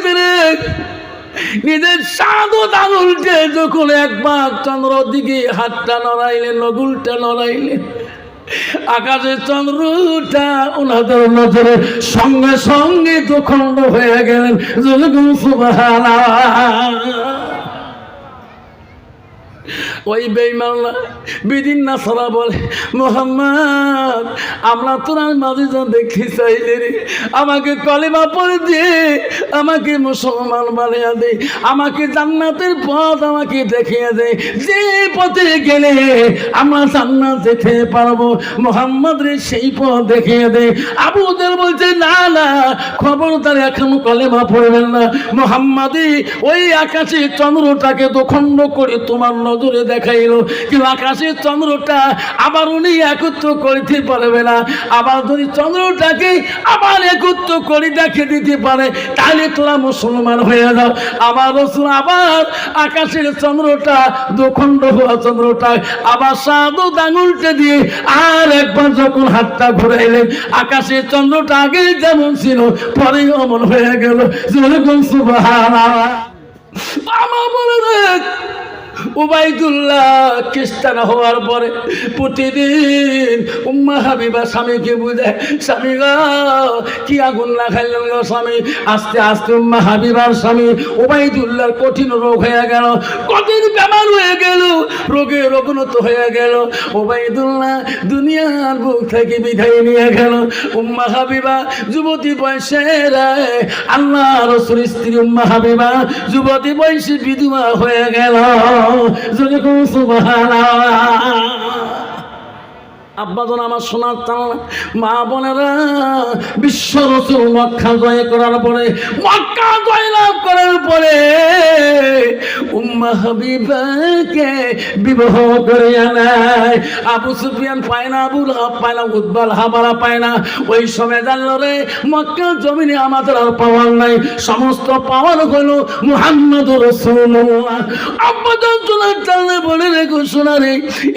ভিতরে নিজের সাদত আঙুলকে যখন একবার চন্দ্র দিকে হাতটা নড়াইলেন, নগুলটা নড়াইলেন, আকাশের চন্দ্রটা ওনাদের নজরে সঙ্গে সঙ্গে দখণ্ড হয়ে গেলেন। সুবহানাল্লাহ। ওই বেঈমানরা বিদিন নাসারা বলে, মুহাম্মদ আমরা তোর মাঝে যা দেখতে চাইলে রে, আমাকে কলেমা পড়ে দিয়ে আমাকে মুসলমান বানিয়ে দে, আমাকে জান্নাতের পথ আমাকে দেখিয়ে দে, যে পথে গেলে আমরা জান্নাত যেতে পারবো, মুহাম্মদ রে সেই পথ দেখিয়ে দে। আবু জাহেল বলছে, না না, খবরদার এখন কলেমা পড়বেন না, মুহাম্মাদই ওই আকাশে চন্দ্রটাকে দখণ্ড করে তোমার নজরে দেখাইলো, কিন্তু আকাশের চন্দ্রটা আবার উনি একত্র করতে পারবে না। আবার যদি চন্দ্রটাকে আবার একত্র করে দেখে দিতে পারে, তাহলে তোরা মুসলমান হয়ে যাও। আবার রাসূল আবার আকাশের চন্দ্রটা দখণ্ড হওয়া চন্দ্রটা আবার সাদত আঙুলটা দিয়ে আর একবার যখন হাতটা ঘুরাইলেন, আকাশের চন্দ্রটা আগে যেমন ছিল পরে অমন হয়ে গেল। সুবহানাল্লাহ। আমার বলে দেখ, উবাইদুল্লাহ খ্রিস্টান হওয়ার পরে প্রতিদিন উম্মা হাবিবা স্বামীকে বুঝায়, স্বামী গো কি আগুন না খাইলেন গো স্বামী। আস্তে আস্তে উম্মা হাবিবার স্বামী উবাইদুল্লাহর কঠিন রোগ হয়ে গেল, কঠিন বেমার হয়ে গেল, রোগের অবনত হয়ে গেল। উবাইদুল্লাহ দুনিয়ার বুক থেকে বিদায় নিয়ে গেল। উম্মা হাবিবা যুবতী বয়সে আল্লাহ রাসূলের স্ত্রী উম্মা হাবিবা যুবতী বয়সে বিধবা হয়ে গেল। আব্বাজন আমার শোনার টান, মা বোনেরা, বিশ্ব রাসূল মক্কা জয় করার পরে, মক্কা জয়লাভ করার পরে উম্মা হাবিবাকে বিবাহ করে আনায়। আবু সুফিয়ান পায় না, আবু লাহাব পায় না, উতবা হাবারা পায় না। ওই সময় জানলো রে মক্কা জমিনে আমাদের আর পাওয়ার নাই, সমস্ত পাওয়ার হলো মুহাম্মদুর রাসূলুল্লাহ। আব্বাজন শোনার টান বলে রেখো, শোনা রে,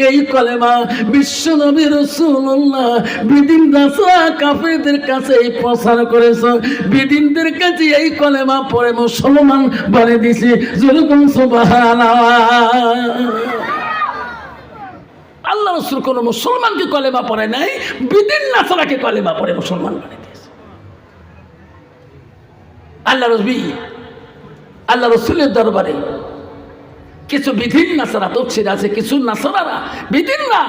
এই কলেমা বিশ্ব নবী রাসূলুল্লাহ বিদিন নাসারা কাফেরদের কাছে এই প্রচার করেছে, বিদিনদের কাছে এই কলেমা পড়ে মুসলমান বানিয়ে দিয়েছে। যেরকম সুবহানাল্লাহ। আল্লাহ রাসূল কোন মুসলমানকে কলেমা পড়ে নাই, বিদিন নাসারাকে কলেমা পড়ে মুসলমান বানিয়ে দিয়েছে। আল্লাহ রাসূলের দরবারে কিছু বিধিন নাসারা তফসির আছে, কিছু নাসারারা বিধিন না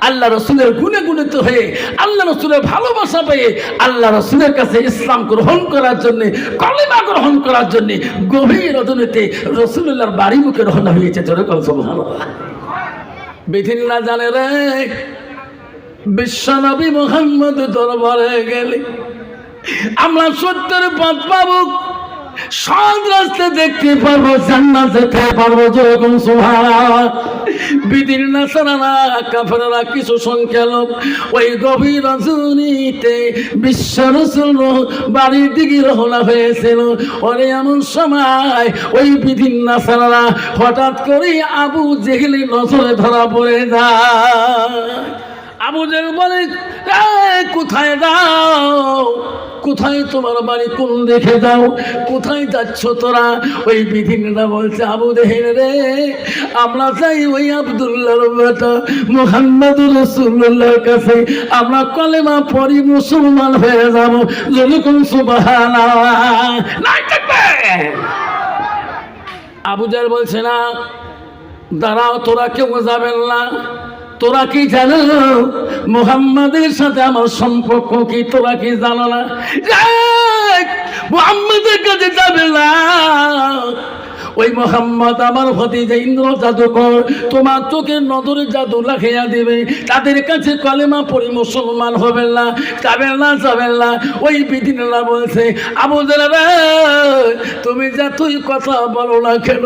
আল্লাহ রসুলের গুণে গুণিত হয়ে আল্লাহ রসুলের ভালোবাসা পেয়ে আল্লাহ রসুলের কাছে ইসলাম গ্রহণ করার জন্য, কলেমা গ্রহণ করার জন্য গভীর রজনীতে রসুলুল্লাহর বাড়ি মুখে রওনা হয়েছে। যেরকম সুবহানাল্লাহ। বিধিন না জানে রে, বিশ্বনবী মুহাম্মদ দরবারে গেলে আমরা সত্যের পথ পাবো, সৎ রাস্তা দেখতে পারবো, জান্নাত যেতে পারবো। যেরকম সুবহানাল্লাহ। বিদিন নাসারারা কাফেররা কিছু সংখ্যা লোক ওই গভীর রজনীতে বিশ্ব রাসূল বাড়ির দিকে রওনা হয়েছিল। ওরে এমন সময় ওই বিদিন নাসারারা হঠাৎ করে আবু জেহেলের নজরে ধরা পড়ে যায়। আবু জেহেল বলে, কোথায় যাও, কোথায় তোমার বাড়ি, কোন দেখে যাও, কোথায় যাচ্ছ তোরা? ওই বিধিনরা বলছে, আবু জেহেল রে, আমরা চাই ওই আব্দুল্লাহর বেটা মুহাম্মদুর রাসূলুল্লাহর কাছে আমরা কলেমা পড়ি মুসলমান হয়ে যাব। যেরকম সুবহানাল্লাহ। নাই থাকবে। আবু জেহেল বলছে, না দাঁড়াও, তোরা কেউ যাবেন না। তোরা কি জানো মুহাম্মাদের সাথে আমার সম্পর্ক কি? তোরা কি জানো না? মুহাম্মাদের কাছে যাবে না। ওই মোহাম্মদ আমার ভতিজা ইন্দ্র জাদুকর, তোমার চোখের নজরে জাদু লাগাইয়া দিবে। তাদের কাছে কলেমা পড়ে মুসলমান হবেন না, যাবেন না, যাবেন না। ওই বিধিনরা বলছে, আবু জেহেল তুমি যতই কথা বলো না কেন,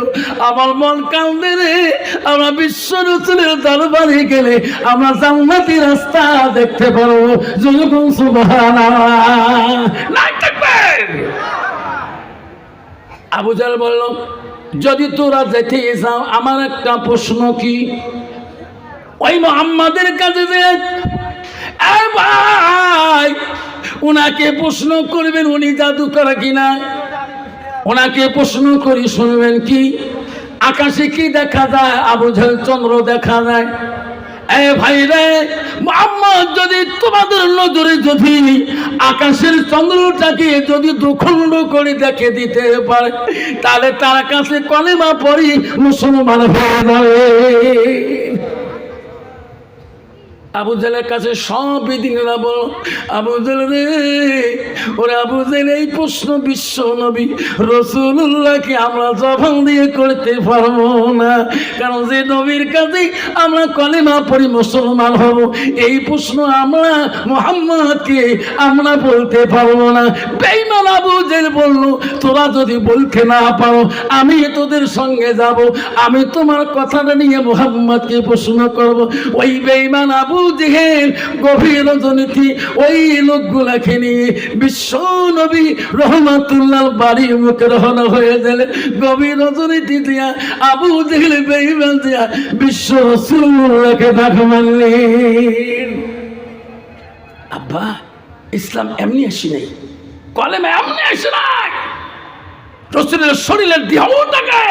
আমার মন কান্দে রে। আমরা বিশ্ব রাসূলের দরবারে গেলে আমরা জান্নাতি রাস্তা দেখতে পারবো। যেরকম সুবহানাল্লাহ। নাই থাকবে। আবু জেহেল বলল, যদি তোরা যেতে যাও, আমার একটা প্রশ্ন কি, ওই মুহাম্মাদের কাছে যে ভাই উনাকে প্রশ্ন করবেন উনি জাদু করে কিনা। ওনাকে প্রশ্ন করি, শুনবেন কি? আকাশে কি দেখা যায়? আবু জাহেল চন্দ্র দেখা যায়। এ ভাই রে, মুহাম্মদ যদি তোমাদের নজরে যদি আকাশের চন্দ্রটাকে যদি দুখণ্ড করে দেখে দিতে পারে, তাহলে তার কাছে কলেমা পড়ি মুসলমান হয়ে যাবে। আবু জাহেলের কাছে সব বিদিনেরা বলো, আবু জাহেল রে, ওরে আবু জাহেল, এই প্রশ্ন বিশ্ব নবী রাসূলুল্লাহকে আমরা জবান দিয়ে করতে পারবো না, কারণ যে নবীর কাছে আমরা কলেমা পড়ি মুসলমান হব, এই প্রশ্ন আমরা মুহাম্মদকে আমরা বলতে পারবো না। বেঈমান আবু জাহেল বলল, তোরা যদি বলতে না পারো, আমি তোদের সঙ্গে যাব, আমি তোমার কথাটা নিয়ে মুহাম্মদকে প্রশ্ন করব। ওই বেঈমান আবু জাহেল গভীর রজনীতি ওই লোকগুলাকে নিয়ে বিশ্ব নবী রহমাতুল্লাহ বাড়ির মুখে রওনা হয়ে গেলে, গভীর রজনীতি দিয়া আবু জাহেল বেঈমান দিয়া বিশ্ব রাসূলুল্লাহকে ডাক মারলেন। আব্বা, ইসলাম এমনি আসি নাই, কলেমা এমনি আসে নাই। রাসূলের শরীরের দেহটাকে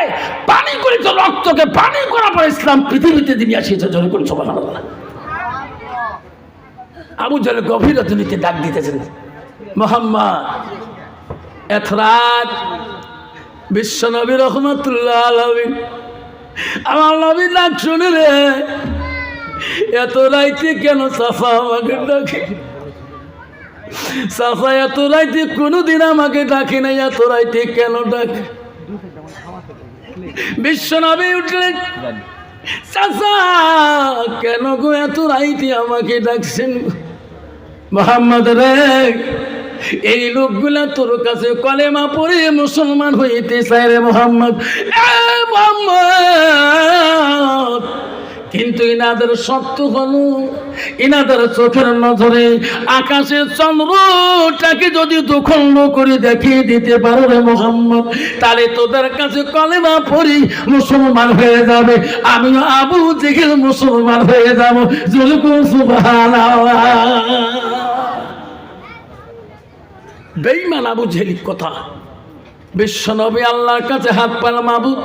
পানি করে, রক্তকে পানি করার পর ইসলাম পৃথিবীতে দিয়ে আসিয়েছে। জোরে করে সুবহানাল্লাহ। আবু জাহেল গভীর রজনীতে ডাক দিতেছেন, মুহাম্মদ, এত রাত বিশ্ব নবী রহমাতুল্লাহ আলাইহি আমার নবী ডাক শুনে রে, এত রাইতে কেন সাফা আমাকে ডাকে? সাফা এত রাইতে কোনোদিন আমাকে ডাকে নাই, এত রাইতে কেন ডাকে? বিশ্ব নবী উঠলেন, চাচা কেন গো এত রাইতে আমাকে ডাকছেন? মুহাম্মদ রে, এই লোকগুলা তোর কাছে কলেমা পড়ে মুসলমান হইতে চায় রে মুহাম্মদ। মুহাম্মদ, কিন্তু ইনাদের সত্য হলো, ইনাদের চোখের নজরে আকাশের চন্দ্রটাকে যদি দুখণ্ড করে দেখিয়ে দিতে পারো রে মুহাম্মদ, তাহলে তোদের কাছে কলেমা পড়ি মুসলমান হয়ে যাবে, আমিও আবু জাহেল মুসলমান হয়ে যাবো। জোরে সুবহানাল্লাহ। বেঈমান আবু জাহেলের কথা বিশ্ব নবী আল্লাহর কাছে হাত পাল, মাবুদ,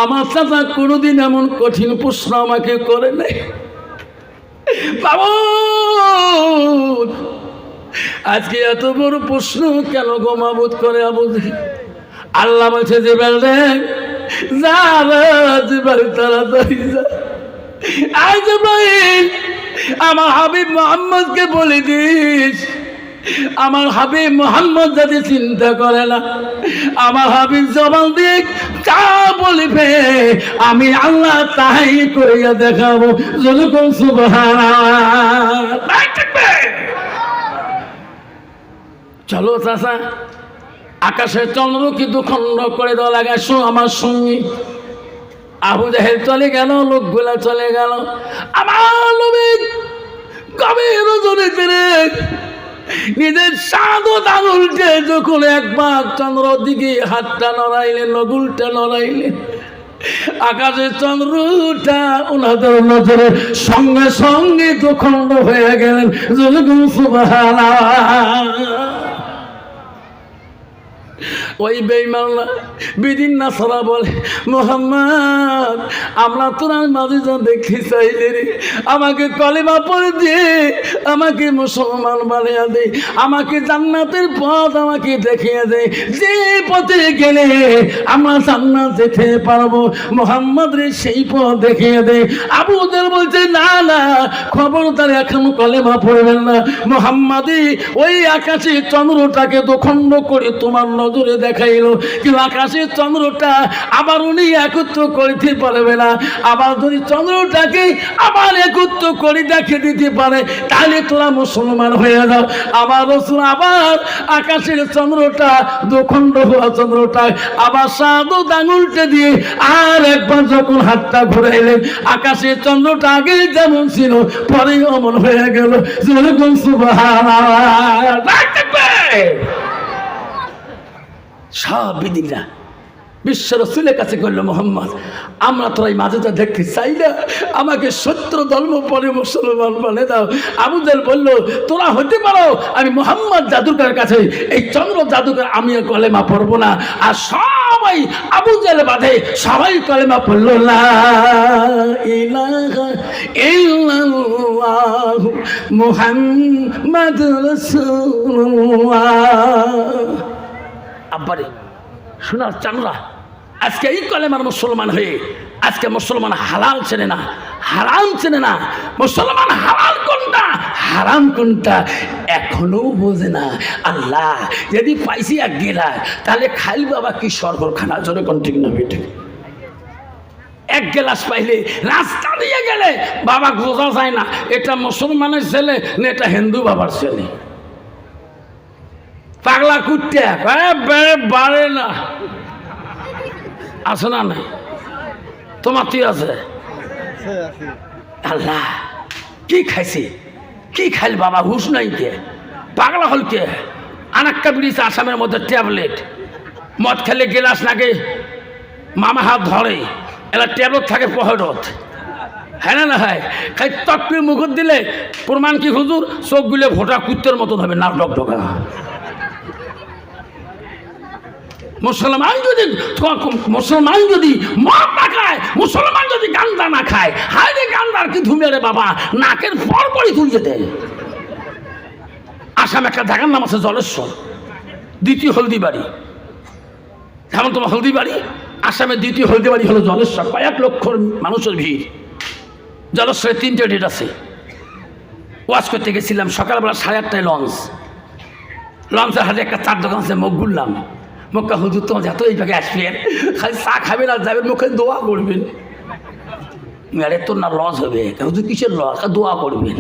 আমার চাচা কোনোদিন এমন কঠিন প্রশ্ন আমাকে করে নাই, মাবুদ আজকে এত বড় প্রশ্ন কেন গো মাবুদ করে আবু জাহেল? আল্লাহ বলছে, জিবরাইল রে, যা রে জিবরাইল, তাড়াতাড়ি যা। আয় জিবরাইল, আমার হাবিব মুহাম্মদকে বলে দিস, আমার হাবিব মুহাম্মদ যদি চিন্তা করে না, আমার হাবিব জবান দিয়ে যা বলবে আমি আল্লাহ তাই করিয়া দেখাবো। যদি কোন সুবহানাল্লাহ। চলো চাচা, আকাশের চন্দ্র কি দুখণ্ড করে দেওয়া লাগে, শো আমার সঙ্গী। আবু জাহেল চলে গেল, লোকগুলা চলে গেল। আমার নবী গভীর রজনীতে নিজের সাদত আঙুলকে যখন একবার চন্দ্রের দিকে হাতটা নড়াইলেন, নগুলটা নড়াইলেন, আকাশের চন্দ্রটা ওনাদের নজরে সঙ্গে সঙ্গে দুখণ্ড হয়ে গেলেন। সুবহানাল্লাহ। ওই বেঈমানরা বিদিন না সারা বলে, মুহাম্মদ আমরা তোর মাঝে যা দেখতে চাইলে রে, আমাকে কলেমা পড়ে দিয়ে আমাকে মুসলমান বানিয়ে দে, আমাকে জান্নাতের পথ আমাকে দেখিয়ে দে, যে পথে গেলে আমরা জান্নাত যেতে পারবো, মুহাম্মদ রে সেই পথ দেখিয়ে দে। আবু জাহেল বলছে, না না, খবরদার এখন কলেমা পড়বেন না, মুহাম্মাদই ওই আকাশে চন্দ্রটাকে দুখণ্ড করে তোমার নজরে দেখাইল, কিন্তু আকাশের চন্দ্রটা আবার উনি একত্র করতে পারবে না। আবার যদি চন্দ্রটাকে আবার একত্র করে দেখে দিতে পারে, তাহলে তোরা মুসলমান হয়ে যাও। আবার রাসূল আবার আকাশের চন্দ্রটা দুখণ্ড হওয়া চন্দ্রটা আবার সাদত আঙুলটা দিয়ে আর একবার যখন হাতটা ঘুরাইলেন, আকাশের চন্দ্রটা আগে যেমন ছিল পরে অমন হয়ে গেল। সুবহানাল্লাহ। সব বিদিনা বিশ্ব রসুলের কাছে করল, মোহাম্মদ আমরা তোরা এই মাঝেটা দেখতে চাই না, আমাকে সত্য ধর্ম পরে মুসলমান বলে দাও। আবু জাহেল বলল, তোরা হতে পারো, আমি মোহাম্মদ জাদুকরের কাছে এই চন্দ্র জাদুকর আমিও কলেমা পড়বো না। আর সবাই আবু জাহেল বাদে সবাই কলেমা পড়ল, লা ইলাহা ইল্লাল্লাহ মুহাম্মাদুর রাসূলুল্লাহ। আব্বারে শোনার চানরা, আজকে এই কলেমার মুসলমান হয়ে আজকে মুসলমান হালাল চেনে না, হারাম চেনে না। মুসলমান হালাল কোনটা হারাম কোনটা এখনো বোঝে না। আল্লাহ যদি পাইছি এক গেলা, তাহলে খাইল বাবা কি সরগরখানা জোরে কন্টিনিউ না বেটে। এক গ্লাস পাইলে রাস্তা দিয়ে গেলে বাবা বোঝা যায় না এটা মুসলমানের ছেলে না এটা হিন্দু বাবার ছেলে। পাগলা কুত্তে বাড়ে না, আছে না নাই? তোমার তুই আছে? আল্লাহ কি খাইছি, কি খাইল বাবা, হুশ নাই কে, পাগলা হল কে? আনাক্কা বিড়িছে আসামের মধ্যে ট্যাবলেট, মদ খেলে গেলাস নাকি মামা হাত ধরে, এলা ট্যাবলেট থাকে পহরত, হ্যাঁ না হয় খাই তকরি মুখত দিলে প্রমাণ কি হুজুর, চোখগুলো ভোটা কুত্তের মতন হবে, নাক ডকডকা। মুসলমান যদি মদ না খায়, মুসলমান যদি গান্দা না খায়, হায় রে গান্দার কি ধুমে রে বাবা, নাকের পরপরই তুলিয়ে দেয়। আসামে একটা জায়গার নাম আছে জলেশ্বর, দ্বিতীয় হলদিবাড়ি। যেমন তোমার হলদিবাড়ি, আসামের দ্বিতীয় হলদিবাড়ি হলো জলেশ্বর, কয়েক লক্ষ মানুষের ভিড়। জলেশ্বরে 3টে ডেট আছে। ওয়াজ করতে গেছিলাম সকালবেলা 8:30টায় লঞ্চের হাতে একটা চার দোকান আছে, মুখ ঘুরলাম। মক্কা হুজুর তোমার যত এই জায়গায় আসবেন, খালি চা খাবেন আর যাবেন, মুখে দোয়া করবেন। আরে তোর না লস হবে, হুজুর কিসের লস? দোয়া করবেন।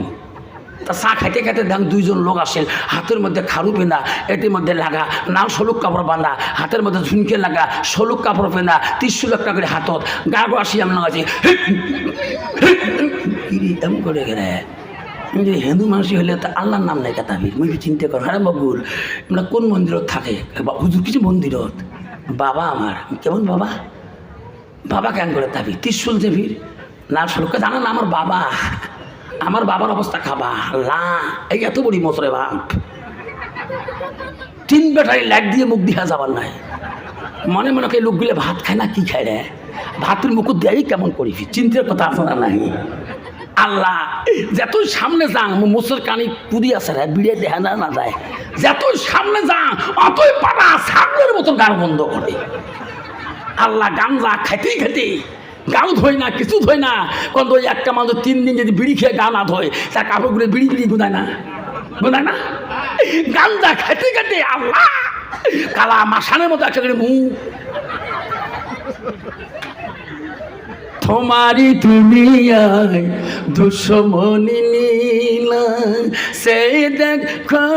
তা চা খাইতে খাইতে দেখ 2জন লোক আসেন, হাতের মধ্যে খারু পেনা, এটির মধ্যে লাগা নাম সলুক কাপড় বাঁধা, হাতের মধ্যে ঝুনকে লাগা সলুক কাপড় পেনা, 300 লাখ টাকা করে হাতত গা গো আসি এমন আছে এমন করে গেলে। হিন্দু মানুষই হলে তো আল্লাহর নাম নাই কাতাবির, মুই চিন্তা কর, হ্যাঁ বগুর আমরা কোন মন্দিরত থাকে? হুজুর কিছু মন্দিরত। বাবা আমার কেমন বাবা, বাবা কেন করে তাবি? ত্রিশুল দেবীর নাম সলুক জানা না? আমার বাবা, আমার বাবার অবস্থা খাবা লা, এই এত বড়ি মশরে বাপ, 3 ব্যাটারি লাইট দিয়ে মুখ দিয়া যাবার নাই। মনে মনে করে লোকগুলো ভাত খায় না, কি খায় রে? ভাতের মুকুট দেয় কেমন করিবি, চিন্তার কথা আছে না নাই? আল্লাহ যতই সামনে যান, মোসের কানি পুরি আছে রে, বিড়ে দেখা না যায়, যতই সামনে যান অতই পাড়া ছাগলের মতো গান বন্ধ করে। আল্লাহ গাঞ্জা খাইতেই খেতে গাও ধোয় না, কিছু ধোয় না। কোন ওই একটা মানুষ 3 দিন যদি বিড়ি খেয়ে গা না ধোয়, তার কাপড়গুলো বিড়ি বিড়ি গুনায় না, গুনায় না? গাঞ্জা খেতে খেতে আল্লাহ কালা মাসানের মতো একটা করে মুখ। তোমারি দুনিয়ায় দুশ্মনী নীলা, সে দেখো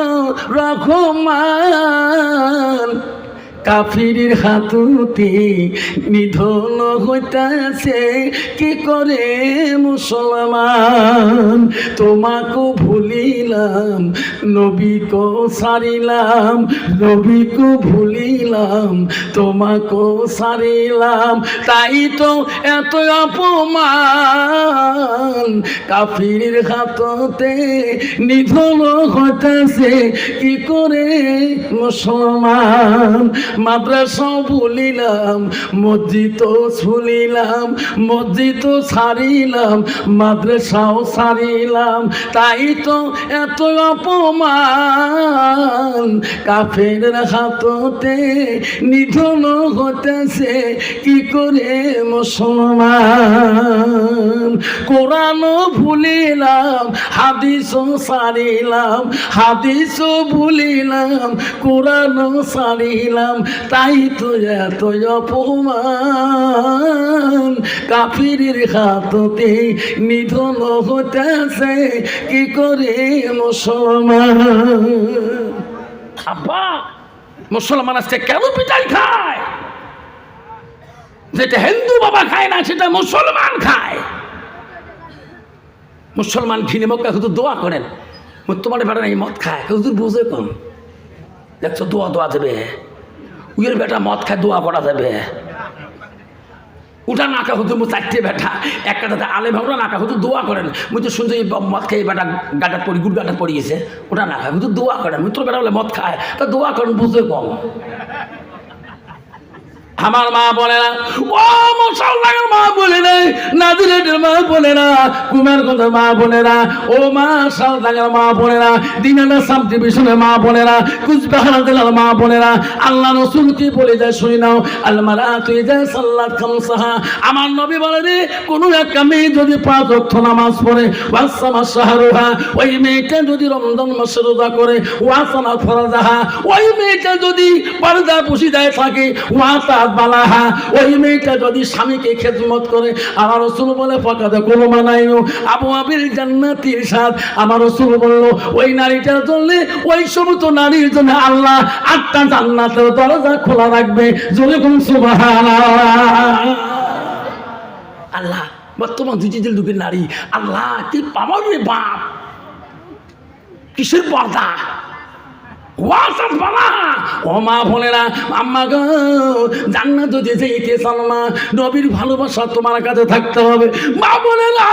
রহমান, কাফিরের হাতুতে নিধন হইতাছে কি করে মুসলমান। তোমাকে ভুলিলাম, নবীকে সারিলাম, নবীকে ভুলিলাম, তোমাকে সারিলাম, তাই তো এত অপমান। কাফিরের হাততে নিধন হইতাছে কি করে মুসলমান। মাদ্রাসা ভুলিলাম, মসজিদ ভুলিলাম, মসজিদ ছাড়িলাম, মাদ্রাসাও ছাড়িলাম, তাই তো এত অপমান। কাফের হাততে নিধন হতেছে কি করে মুসলমান। কোরআন ভুলিলাম, হাদিস ছাড়িলাম, হাদিস ভুলিলাম, কোরআন ছাড়িলাম, তাই তো এত অপমান। কাফিরের হাততে নিধন হতেছে কি করে মুসলমান। আব্বা মুসলমান আজকে কেন পিটাই খায়? যেটা হিন্দু বাবা খায় না সেটা মুসলমান খায়। মুসলমান ঘিনে মক্কা শুধু দোয়া করেন, তোমার বেটা এই মদ খায়, হুজুর বুঝে কম দেখছো, দোয়া দোয়া দেবে, উইয়ের বেটা মদ খায় দোয়া করা যাবে। উঠা নাকা হতো মু চারটে বেটা একটা দাদা আলে ভাবরা নাকা হতো দোয়া করেন মুই তো শুনছি মদ খেয়ে বেটা গাটা পড়ি গুড় গাটা পড়ি গেছে ওটা নাকা হতো দোয়া করেন মিত্র বেটা বলে মদ খায় তা দোয়া করেন বুঝে কম আমার মা বলে না ও মুসলমানের মা বলে না নাজিরের মা বলে না কুমার কথা মা বলে না ও মা সালদাগের মা বলে না দিনানা সাব ডিভিশনের মা বলে না কুচবিহার জেলার মা বলে না আল্লাহ রাসূল কি বলে যায় শুনি নাও আল মারাতু ইজা সাল্লাত খামসাহা আমার নবী বলে রে কোন একটা মেয়ে যদি 5 ওয়াক্ত নামাজ পড়ে ওয়াসামা শাহরুহা ওই মেয়েটা যদি রমজান মাসে রোজা করে ওয়াসানা ফরজাহা ওই মেয়েটা যদি পর্দা পুশিদায় থাকে ওয়াতা বালাহা ওই মেয়েটা যদি স্বামীকে খেদমত করে আমার রাসূল বলে ফাকাদে কুরমা নাইও আবু আবিল জান্নাতির সাথ আমার রাসূল বলল ওই নারীটার জন্য ওই সমস্ত নারীর জন্য আল্লাহ 8টা জান্নাতের দরজা খোলা রাখবে জোরে কোন সুবহানাল্লাহ আল্লাহ বর্তমান ডিজিটাল যুগের নারী আল্লাহ কি পাওয়ার রে বাপ কিসের পর্দা ওয়াসাত বালা ও মা বোনেরা আম্মা গো জান্নাত যদি যেতে চাও মা নবীর ভালোবাসা তোমার কাছে থাকতে হবে মা বোনেরা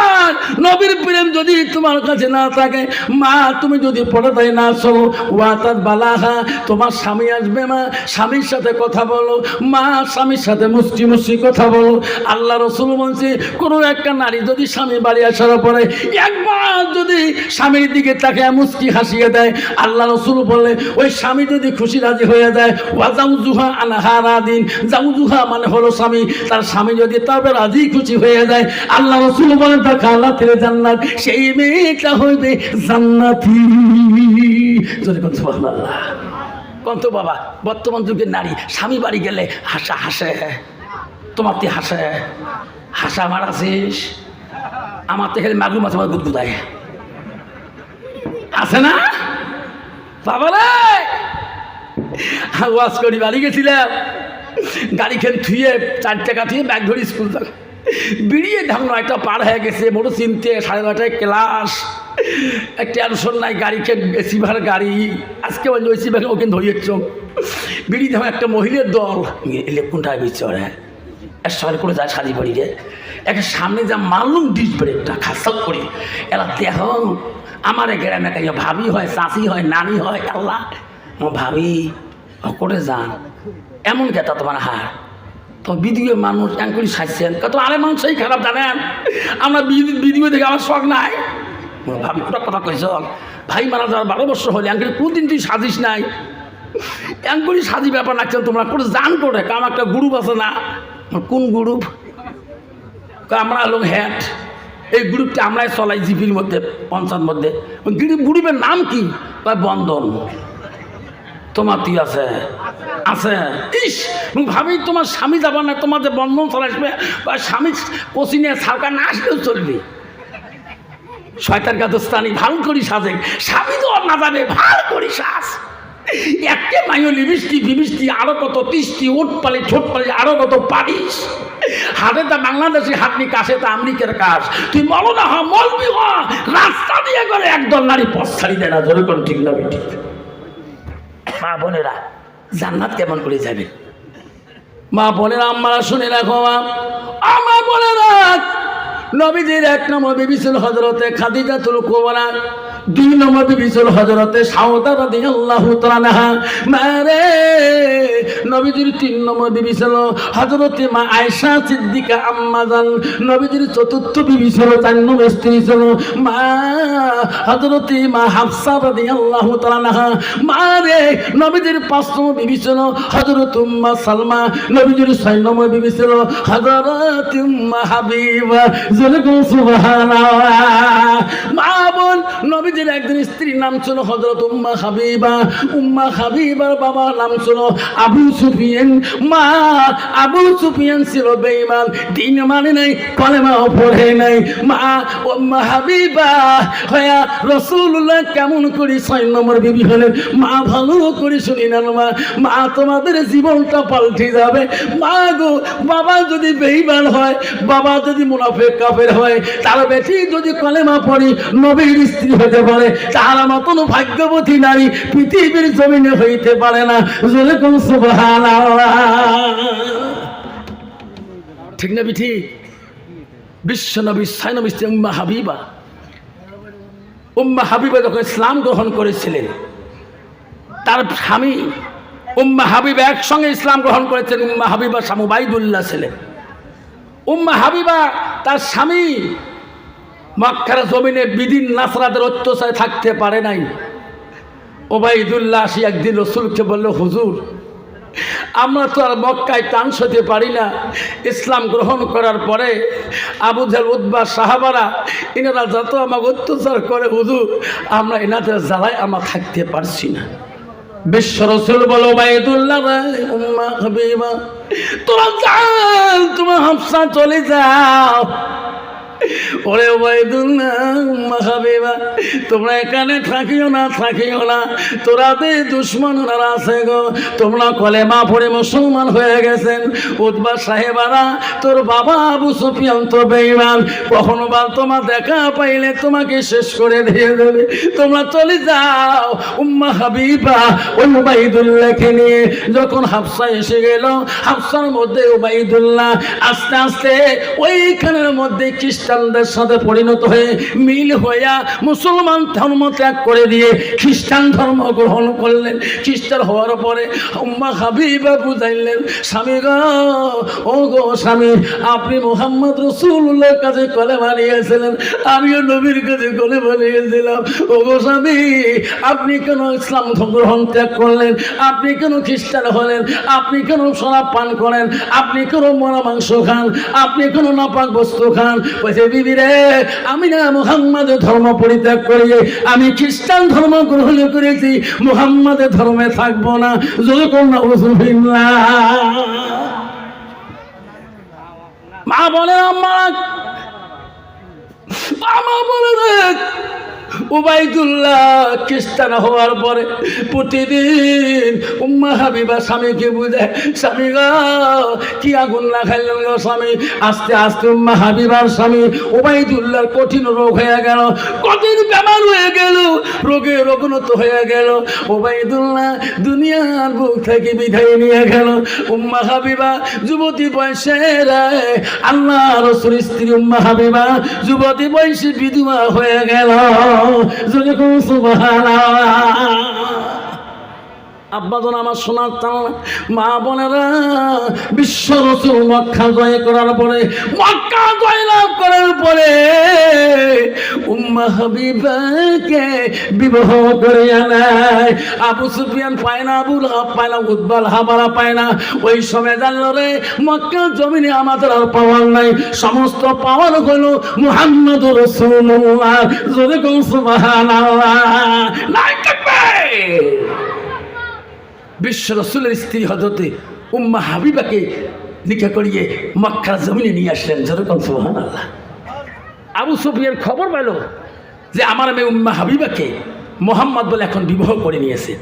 নবীর প্রেম যদি তোমার কাছে না থাকে মা তুমি যদি পর্দায় না চলো ওয়াসাত বালাহা তোমার স্বামী আসবে মা স্বামীর সাথে কথা বলো মা স্বামীর সাথে মুষ্টি মুষ্টি কথা বলো আল্লাহ রাসূল বলছে কোনো একটা নারী যদি স্বামী বাড়ি আসার পরে একবার যদি স্বামীর দিকে তাকিয়ে মুষ্টি হাসিয়ে দেয় আল্লাহ রাসূল বলে ওই স্বামী যদি খুশি রাজি হয়ে যায় ওয়াজাউজুহা আনহা রাদিন জাউজুহা মানে হলো স্বামী তার স্বামী যদি তবে রাজি খুশি হয়ে যায় আল্লাহ রাসূল বলেন তা খালাতের জান্নাত সেই মেয়েটা হইবে জান্নাতি যদি কোন সুবহানাল্লাহ কোন তো বাবা বর্তমান যুগের নারী স্বামী বাড়ি গেলে হাসে তোমার তে হাসা মারাছিস আমার তো খেলে মাগুর মাছ আমার গুদগুদায় আছে না বাবা রে ওয়াজ করি বাড়ি গেছিলাম গাড়ি খেন থুয়ে 4 টাকা থুয়ে ব্যাগ ধরি স্কুল থেকে বেরিয়ে ধাম 9টা পার হয়ে গেছে মোটর চিনতে 9:30 ক্লাস টেনশন নাই গাড়ি খেন এসি ভাড়া গাড়ি আজকে বলছি ওই ভাগে ওকে ধরিয়েছ বেরিয়ে ধাম একটা মহিলার দল এলে কোনটা বিচর হ্যাঁ এক সকালে করে যায় সাজি বাড়ি রে একটা সামনে যা মারলুম ডিস ব্রেকটা খাসাল করি এলা দেখো আমার গ্রামে কাজ ভাবি হয় চাষি হয় নানি হয় আল্লাহ ও ভাবি করে যান এমন কেতা তোমার হার তো ভিডিও মানুষ এঙ্করি সাজছেন কত আরে মানুষই খারাপ জানেন আমরা ভিডিও দেখে আমার শখ নাই ভাবি ওটা কথা কইস ভাই মারা যাওয়ার 12 বছর হলে এঙ্করি কোনদিন তুই সাজিস নাই এঙ্করি সাজি ব্যাপার লাগছেন তোমরা করে জান করে কাম একটা গ্রুপ আছে না কোন গ্রুপ আমরা লোক হ্যাট এই গ্রুপটা আমরাই চলাই জিপির মধ্যে পঞ্চায়েত মধ্যে গ্রুপের নাম কি বন্ধন তোমার তুই আছে আছে ইস ভাবি তোমার স্বামী যাবা না তোমার যে বন্ধন চলে আসবে বা স্বামী কোচিনে সরকার না আসলেও চলবে শয়তান গাদস্তানি ভালো করি সাজে স্বামী তো না যাবে ভালো করি সাজ একে মাইও লিবিষ্টি বিবিষ্টি আরো কত 30টি ওট পালি ছোট পালি আরো কত পারিস হাতে তা বাংলাদেশি হাতনি কাছে তা আমেরিকার কাজ তুই মলো না হ মলবি হ রাস্তা দিয়ে করে একদল নারী পথ ছাড়ি দেয় না ধরে কোন ঠিক না ঠিক মা বোনেরা জান্নাত কেমন করে যাবে মা বোনেরা আম্মারা শুনে রাখো মা বোনেরা নবীজির 1 নম্বর বিবি ছিল হযরতে খাদিজাতুল কুবরা 2 নম্বর বিবি ছিল হযরতে সাউদা রাদিয়াল্লাহু তাআলা আনহা মারে নবীজির 3 নম্বর বিবি ছিল হযরতে মা আয়েশা সিদ্দিকা আম্মা জান নবীজির 4র্থ বিবি ছিল 4 নম্বর স্ত্রী ছিল মা হযরতে মা হাফসা রাদিয়াল্লাহু তাআলা আনহা মারে নবীজির 5 নম্বর বিবি ছিল হযরত উম্মা সালমা নবীজির 6 নম্বর বিবি ছিল হযরত উম্মা হাবিবা সুবহানাল্লাহ মা বোন নবীজির একজন স্ত্রীর নাম ছিল হযরত উম্মা হাবিবার বাবার নাম ছিল আবু সুফিয়ান মা আবু সুফিয়ান ছিল বেঈমান দিন মানে নাই কলেমা পড়ে নাই মা উম্মা হাবিবা হয়া রাসূলুল্লাহ কেমন করে 6 নম্বর বিবি হলেন মা ভালো করে শুনি না মা তোমাদের জীবনটা পাল্টে যাবে মা গো বাবা যদি বেঈমান হয় বাবা যদি মুনাফিক কাফের হয় তার বেশি যদি কলেমা পড়ি নবীর স্ত্রী হতে পারে তার মতন ভাগ্যবতী নারী পৃথিবীর জমিনে হইতে পারে না জোরে কোন সুবহানাল্লাহ ঠিক না ঠিক? বিশ্বনবী সাইনবী উম্মা হাবিবা, উম্মা হাবিবা যখন ইসলাম গ্রহণ করেছিলেন, তার স্বামী উম্মা হাবিবা একসঙ্গে ইসলাম গ্রহণ করেছেন। উম্মা হাবিবা স্বামী উবাইদুল্লাহ ছিলেন। উম্মা হাবিবা তার স্বামী মক্কার জমিনে বিদিন নাসরাদের অত্যাচারে থাকতে পারে নাই। উবাইদুল্লাহ আসি একদিন রসুলকে বলল, হুজুর, আমরা তো আর মক্কায় টান সইতে পারি না। ইসলাম গ্রহণ করার পরে আবু জাহল, উতবা, সাহাবারা এনারা যত আমাকে অত্যাচার করে হুজুর, আমরা এনাদের জ্বালায় আমরা থাকতে পারছি না। বিশ্ব রসুল বলো, উবাইদুল্লাহ উম্মা হাবিবা, তোরা যাও, তোমার হাফসা চলে যাও। ওরে উবাইদুল্লাহ উম্মা হাবিবা, তোমরা এখানে থাকিও না, তোরাদের দুশ্মন ওনারা আছে গো, তোমরা কলেমা পড়ে মুসলমান হয়ে গেছেন। উতবা সাহেবারা, তোর বাবা আবু সুফিয়ান তো বেঈমান, কখনো বা তোমার দেখা পাইলে তোমাকে শেষ করে দিয়ে দেবে, তোমরা চলে যাও। উম্মা হাবিবা ওই উবাইদুল্লাহকে নিয়ে যখন হাফসা এসে গেল, হাফসার মধ্যে উবাইদুল্লাহ আস্তে আস্তে ওইখানের মধ্যে খ্রিস্টানদের সাথে পরিণত হয়ে মিল হইয়া মুসলমান ধর্ম ত্যাগ করে দিয়ে খ্রিস্টান ধর্ম গ্রহণ করলেন। খ্রিস্টান হওয়ার পরে উম্মা হাবিবা বুঝাইলেন, স্বামী গো, ও গো স্বামী, আপনি মুহাম্মদ রাসূলুল্লাহর কাছে কলেমা নিয়েছিলেন, আমিও নবীর কাছে কলেমা নিয়েছিলাম। ও গো স্বামী, আপনি কেন ইসলাম গ্রহণ ত্যাগ করলেন? আপনি কেন খ্রিস্টান হলেন? আপনি কেন শরাব পান করেন? আপনি কেন মরা মাংস খান? আপনি কেন নাপাক বস্তু খান? বলছে, বিবি রে, আমি না মুহাম্মাদের ধর্ম পরিত্যাগ করিয়ে আমি খ্রিস্টান ধর্ম গ্রহণ করেছি, মুহাম্মাদের ধর্মে থাকবো না। যখন মা বলে, আমার বলে উবাইদুল্লাহ খ্রিস্টান হওয়ার পরে প্রতিদিন উম্মা হাবিবা স্বামীকে বুঝায়, স্বামী গো, কি আগুন না খাইলেন গো স্বামী। আস্তে আস্তে উম্মা হাবিবার স্বামী উবাইদুল্লাহর কঠিন রোগ হয়ে গেল, কঠিন বেমার হয়ে গেল, রোগের অবনত হয়ে গেল। উবাইদুল্লাহ দুনিয়ার বুক থেকে বিদায় নিয়ে গেল। উম্মা হাবিবা যুবতী বয়সে আল্লাহ রাসূল স্ত্রী উম্মা হাবিবা যুবতী বয়সে বিধবা হয়ে গেল। আব্বাজন আমার শোনার মা বোনেরা, বিশ্ব রাসূল মক্কা জয় করার পরে, মক্কা জয়লাভ করার পরে উম্মা হাবিবাকে বিবাহ করে আনায়। আবু সুফিয়ান পায় না, আবু লাহাব পায় না, উতবা হাবারা পায় না। ওই সময় জানলো রে, মক্কার জমিনে আমাদের আর পাওয়ার নাই, সমস্ত পাওয়ার হলো মুহাম্মদুর রাসূলুল্লাহ। জোরে কোন সুবহানাল্লাহ, নাই থাকবে। বিশ্ব রাসূলের স্ত্রী হযরতে উম্মা হাবিবাকে নিকাহ করিয়ে মক্কার জমিনে নিয়ে আসলেন। যেরকম সুবহানাল্লাহ। আবু সুফিয়ান খবর পেল যে আমার মেয়ে উম্মা হাবিবাকে মোহাম্মদ বলে এখন বিবাহ করে নিয়েছে।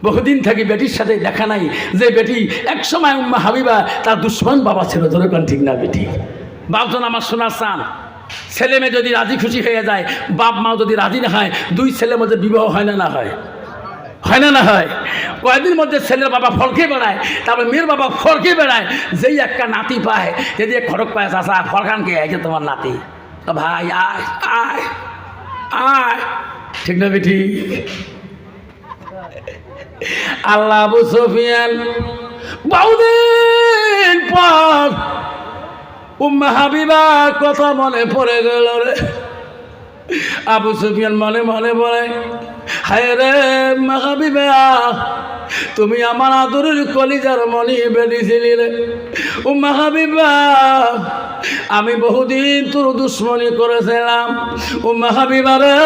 বহুদিন থেকে বেটির সাথে দেখা নাই, যে বেটি একসময় উম্মা হাবিবা তার দুশ্মন বাবা ছিল। যেরকম ঠিক না বেটি? বাপজন আমার শোনা চান, ছেলে মেয়ে যদি রাজি খুশি হয়ে যায়, বাপ মা যদি রাজি না হয়, দুই ছেলের মধ্যে বিবাহ হয় না? না হয়? হয় না? না হয়? কয়েকদিন মধ্যে ছেলের বাবা ফরকে বেড়ায়, তারপর মেয়ের বাবা ফরকে বেড়ায়। যেই একটা নাতি পায়, যদি খড়ক পায়, চাষা ফরখানকে একে তোমার নাতি, ভাই আয় আয় আয়। ঠিক না বেটি? আল্লাহ আবু সুফিয়ান বহুদিন পর উম্মা হাবিবা কথা মনে পড়ে গেল রে। আবু সুফিয়ান মনে মনে বলে, হায় রে উম্মা হাবিবা, তুমি আমার আদরের কলিজার মনি বেরিয়েছিলি রে। উম্মা হাবিবা, আমি বহুদিন তোর দুশ্মনী করেছিলাম। উম্মা হাবিবা রে,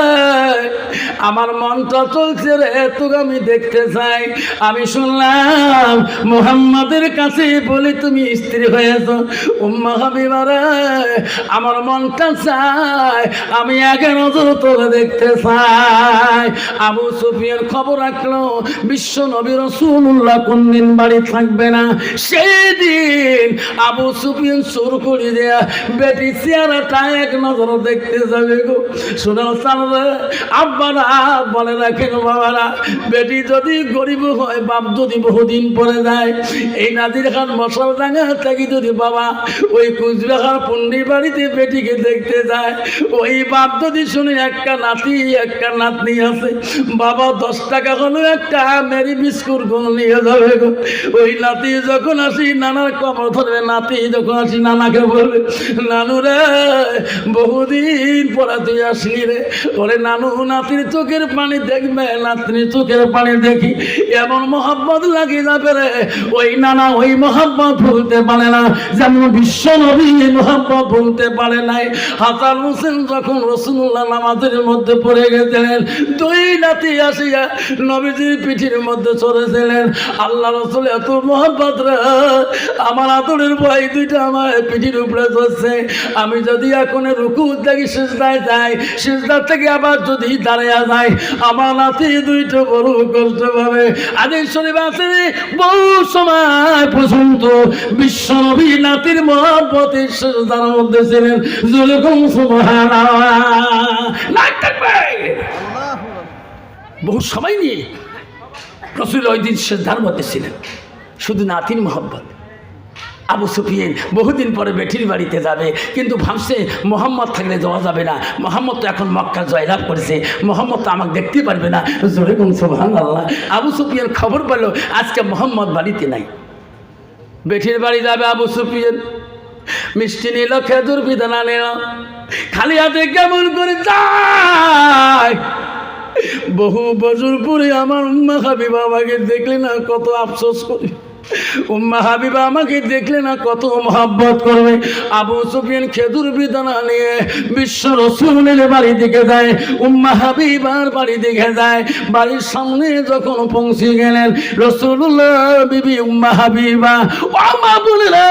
আমার মনটা চলছে রে, তোকে আমি দেখতে চাই। আমি শুনলাম মুহাম্মাদের কাছে বলে তুমি স্ত্রী হয়েছ। উম্মা হাবিবা রে, আমার মনটা চায়, আমি আগে নজর তোকে দেখতে চাই। আবু সুফিয়ান খবর রাখলো বিশ্ব নবী রাসূলুল্লাহ কোনদিন বাড়ি থাকবে না। সেই দিন আবু সুফিয়ান সুর করে দেয়া বেটি চেহারাটা এক নজর দেখতে যাবে গো। সোনার চাঁদরা আব্বারা বলে রাখেন বাবারা, বেটি যদি গরিব হয়, বাপ যদি বহুদিন পরে যায়, এই নাদির খান মশাল ডাঙ্গা থাকি যদি বাবা ওই কুচবিহার পন্ডির বাড়িতে বেটিকে দেখতে যায়, ওই বাপ যদি শুনে একটা নাতি একটা নাতনি আছে, বাবা 10 টাকা হলো একটা মেরি বিস্কুট গুণ নিয়ে যাবে গো। ওই নাতি যখন আসি নানার কবর ধরবে, নাতি যখন আসি নানাকে বলবে, নানু রে বহুদিন পরে তুই আসলি রে। ওরে নানু নাতির চোখের পানি দেখবে, নাতনির চোখের পানি দেখি এমন মহব্বত লাগে যাবে রে, ওই নানা ওই মহব্বত ভুলতে পারে না, যেমন বিশ্ব নবী মহব্বত ভুলতে পারে নাই। হাসান হোসেন যখন রাসূলুল্লাহ নামাজের মধ্যে পড়ে গেছিলেন, 2 নাতি আসিয়া নবীজির পিঠির মধ্যে চড়েছিলেন। আল্লাহ রাসূল এত মহব্বত রে, আমার আদরের ভাই 2টা আমার পিঠির উপরে চড়ছে, আমি যদি এখন রুকু থেকে সিজদায় যাই, সিজদার থেকে আবার যদি দাঁড়িয়ে যায়, আমার নাতি 2টা বড় কষ্ট পাবে। আদির শরীফ আছে বহু সময় পর্যন্ত বিশ্বনবী নাতির মহব্বতের সিজদার মধ্যে ছিলেন। যুলকুম সুবহানাল্লাহ, নাই থাকবে বহু সময় নিয়ে রাসূল ওই দিন সিজদার মধ্যে ছিলেন, শুধু নাতির মহব্বত। আবু সুফিয়ান বহুদিন পরে বেটির বাড়িতে যাবে, কিন্তু ভাবছে মোহাম্মদ থাকলে যাওয়া যাবে না, মোহাম্মদ তো এখন মক্কা জয়লাভ করেছে, মোহাম্মদ তো আমাকে দেখতে পারবে না। জোরে কোন সুবহানাল্লাহ। আবু সুফিয়ান খবর পেল আজকে মোহাম্মদ বাড়িতে নাই, বেটির বাড়ি যাবে আবু সুফিয়ান। মিষ্টি নিল, খেজুর বিদানা নিল, খালি হাতে কেমন করে যায়। বহু বছর পরে আমার উম্মা হাবিবা আমাকে দেখলে না কত আফসোস করি, উম্মা হাবিবা আমাকে দেখলে না কত মহব্বত করবে। আবু সুফিয়ান খেজুর বিদানা নিয়ে বিশ্ব রাসূলের বাড়ি দিকে যায়, উম্মা হাবিবার বাড়ি দিকে যায়। বাড়ির সামনে যখন পৌঁছে গেলেন, রাসূলুল্লাহ বিবি উম্মা হাবিবা, ও মা বলেরা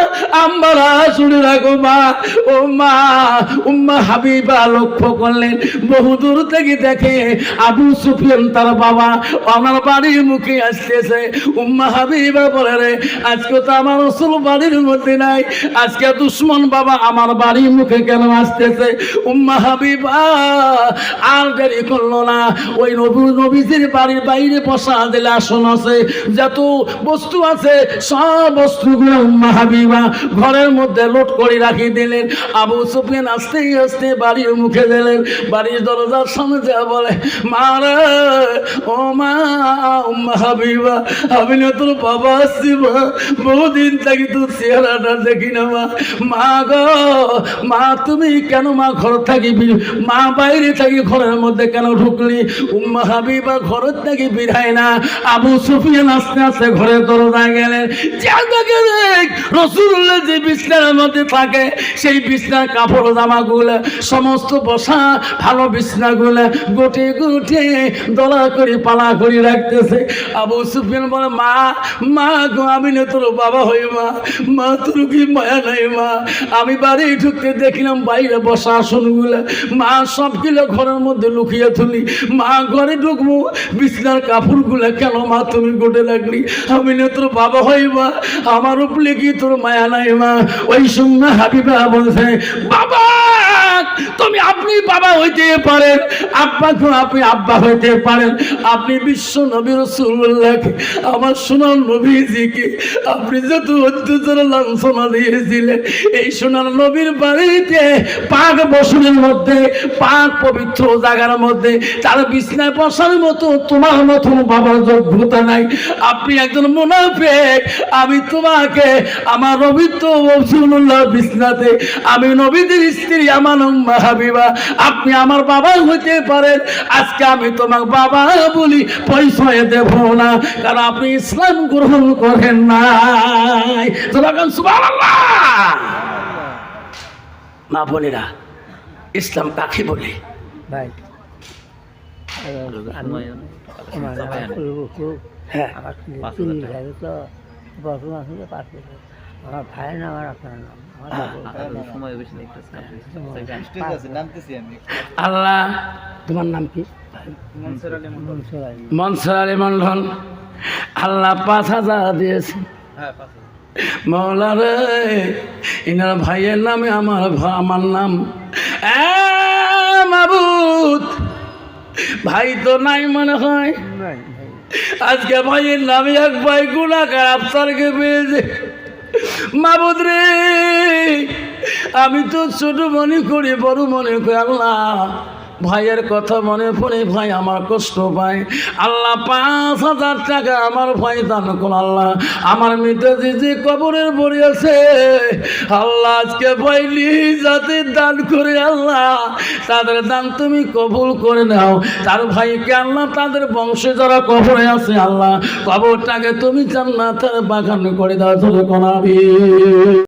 আমরা শুনে রাখো মা, ও মা। উম্মা হাবিবা লক্ষ্য করলেন, বহু দূর থেকে দেখে আবু সুফিয়ান তার বাবা আমার বাড়ির মুখে আসতেছে। উম্মা হাবিবা বলে, আজকে তো আমার রাসূল বাড়ির মধ্যে নাই, আজকে দুশমন বাবা আমার বাড়ির মুখে কেন আসতেছে? উম্মা হাবিবা আর দেরি করলো না, ওই নবীজির বাড়ির বাইরে বসা দিলে আসন আছে, যত বস্তু আছে সব বস্তুগুলো উম্মা হাবিবা ঘরের মধ্যে লোড করে রাখি দিলেন। আবু সুফিয়ান আস্তে আস্তে বাড়ির মুখে দিলেন, বাড়ির দরজার সামনে যা বলে, মা রে ও মা, উম্মা হাবিবা আমি না তোর বাবা আসছি মা, বহুদিন থাকি তোর চেহারাটা দেখি না মা। মা গো মা, তুমি কেন মা ঘর থাকি, মা বাইরে থাকি ঘরের মধ্যে কেন ঢুকলি? উম্মা হাবিবা ঘরের থেকে বেরায় না। আবু সুফিয়ান আস্তে আস্তে ঘরের দরজায় গেলেন, রাসূলুল্লাহ যে বিছনার মধ্যে থাকে সেই বিছনার কাপড় জামাগুলো সমস্ত বসা ভালো বিছনাগুলো গোটে গোটে দলা করে পালা করে রাখতেছে। আবু সুফিয়ান বলে, মা মা গো আমি না তোর বাবা হই মা, মা তোর কি মায়া নাই মা? আমি বাড়ি ঢুকতে দেখলাম বাইরে বসা আসনগুলো, মা সবগুলো ঘরের মধ্যে লুকিয়ে তুলি, মা ঘরে ঢুকবো বিছনার কাপড়গুলো কেন মা তুমি গোটে রাখলি? আমি না তোর বাবা হই মা, আমার উপরে কি তোর মায়া নাই মা? ওই সময় হাবিবা বলছে, বাবা তুমি আপনি বাবা হইতে পারেন, আব্বাকে আপনি আব্বা হইতে পারেন, আপনি বিশ্ব নবী রাসূলুল্লাহকে আমার সোনার নবীজিকে আপনি যত অত্যাচার লাঞ্ছনা দিয়েছিলেন, এই সোনার নবীর বাড়িতে পাক বসনের মধ্যে পাক পবিত্র জায়গার মধ্যে তার বিছনায় বসার মতো তোমার মতন বাবার যোগ্যতা নাই। আপনি একজন মুনাফিক, আমি তোমাকে আমার নবীত্ব রাসূলুল্লাহ বিছনাতে আমি নবীদের স্ত্রী আমার উম্মা হাবিবা, আপনি আমার বাবা হইতে পারেন, আজকে আমি তোমার বাবা বলি পরিচয় দেব না, কারণ আপনি ইসলাম গ্রহণ করেন নাই। সুবহানাল্লাহ। মা বোনেরা, ইসলাম কাকে বলে? ভাই হ্যাঁ আমার ভাইয়ের নাম আর আপনার নাম আল্লাহ। তোমার নাম কি? মনসুর আলী মন্ডল। আল্লাহ 5,000 দিয়েছে, মৌলা রে ইনার ভাইয়ের নামে আমার নাম মাবুদ। ভাই তো নাই মনে হয়, নাই ভাই। আজকে ভাইয়ের নামে এক ভাই গুণাকার আফসারকে পেয়েছে। মাবুদ রে আমি তো ছোট মনে করি, বড় মনে করি। আল্লাহ ভাইয়ের কথা মনে পড়ে ভাই আমার কষ্ট পায়। আল্লাহ 5,000 টাকা আমার ভাই দান করুন। আল্লাহ আমার মৃত যে কবরের পড়ে আছে, আল্লাহ আজকে ভাই যাতে দান করে আল্লাহ তাদের দান তুমি কবুল করে নাও। তার ভাইকে আল্লাহ তাদের বংশে যারা কবরে আছে আল্লাহ কবরটাকে তুমি জান্নাতের বাগান করে দাও। ধরে কোনাবি